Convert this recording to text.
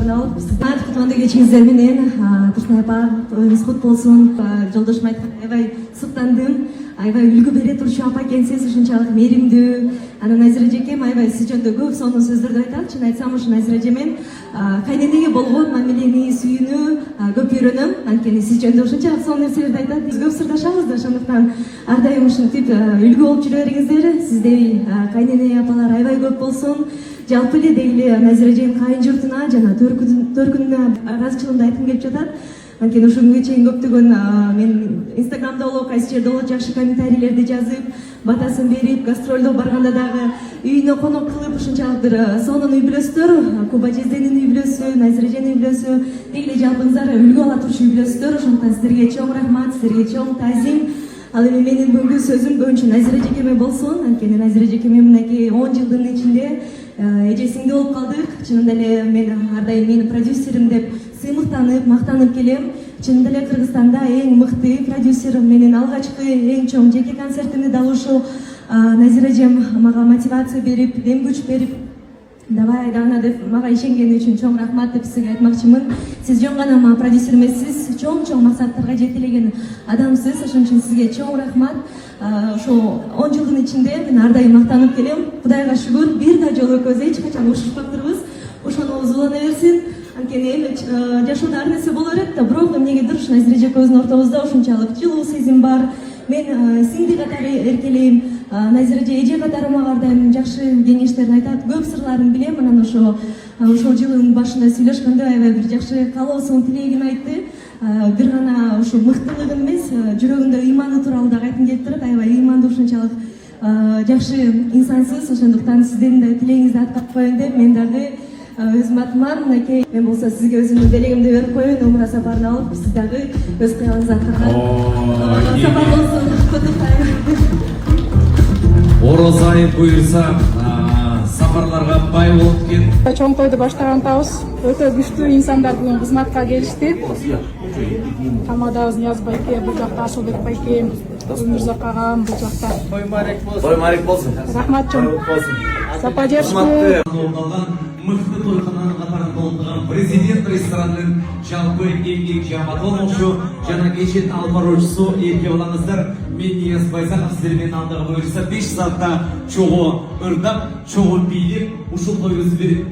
сапарына алып сіздер кутманды кечиңиздер менен Турсунай апа тоюңуз кут болсун. Жолдошум айткан аябай суктандым. Аябай үлгү бере турчу апа экенсиз, ушунчалык мээримдүү. Анан Назира эжекем аябай сиз жөнүндө көп сонун сөздөрдү айтат. Чын айтсам ушу Назира эже мен кайненеге болгон мамилени, сүйүүнү көп үйрөнөм. Анткени сиз жөнүндө ушунчалык сонун нерселерди айтат. Биз көп сырдашабыз да, ошондуктан ар дайым ушинтип үлгү болуп жүрө бериңиздер. Сиздей кайнене апалар аябай көп болсун. Жалпы эле дейли Назира эженин кайын журтуна жана төркүнүнө ыраазычылыгымды айткым келип жатат. Анткени ушул күнгө чейин көптөгөн мен Инстаграмда болобу, кайсы жерде болобу жакшы комментарийлерди жазып, батасын берип, гастролдо барганда дагы үйүнө конок кылып ушунчалык бир сонун үй бүлөсүздөр, Куба Жезденин үй бүлөсү, Назира эженин үй бүлөсү, деги эле жалпыңыздар үлгү ала турчу үй бүлөсүздөр. Ошондуктан сиздерге чоң рахмат, сиздерге чоң таазим. Ал эми менин бүгүнкү сөзүм көбүнчө Назира эжекеме болсун. Анткени Назира эжекеме мынакей 10 жылдын ичинде эжесиңди болуп калдык. Чынында эле мен ар дайым менин продюсерим деп сыймыктанып, мактанып келем. Чынында эле Кыргызстанда эң мыкты продюсер, менин алгачкы эң чоң жеке концертимди дал ушул Назира эжем мага мотивация берип, дем күч берип, давай дана деп мага ишенгени үчүн чоң рахмат деп сизге айтмакчымын. Сиз жөн гана продюсер эмессиз, чоң максаттарга жетелеген адамсыз. Ошон үчүн сизге чоң рахмат. Ошо 10 жылдын ичинде мен ар дайым мактанып келем. Кудайга шүгүр, бир да жолу экөөбүз эч качан ушушпаптырбыз. Ошону улана берсин. Анткени эми жашоодо ар нерсе боло берет да, бирок эмнегедир ушу Назира эжекебиздин ортобузда ушунчалык жылуу сезим бар. Мен сиңди катары эркелейм. Назира эже катары мага ар дайым жакшы кеңештерин айтат. Көп сырларын билем. Анан ошол жылдын башында сүйлөшкөндө аябай бир жакшы каалоосун, тилегин айтты. Бир гана ушу мыктылыгын эмес, жүрөгүндө ыйманы тууралуу дагы айткым келип турат. Аябай ыймандуу, ушунчалык жакшы инсансыз. Ошондуктан сиздердин да тилегиңизди аткарып коеюн деп мен дагы өзүм атыман мынакей мен болсо сизге өзүмдүн белегимди берип коеюн. Умра сапарына алып сиз дагы өз кыялыңызды аткарган сапар болсун. Куттуктайм. Ороз айы буюрса сапарларга бай болуп кеткен. Чоң тойду баштаган атабыз өтө күчтүү инсандар бүгүн кызматка келишти. Тамадабыз Нияз байке, бул жакта Асылбек байке, Өмүрзак агам бул жакта. Той марек болсун. Рахмат чоң. Сапа жешти. Мыкты тойхананын катарында отурган президент ресторанынын жалпы эмгек жамаатчысы жана кечен алып баруучусу эрке балаңыздар. Мен Нияз Байзаков сиздер менен алдыга буюрса 5 саатта чогуу ырдап, чогуу бийлеп ушул тойубузду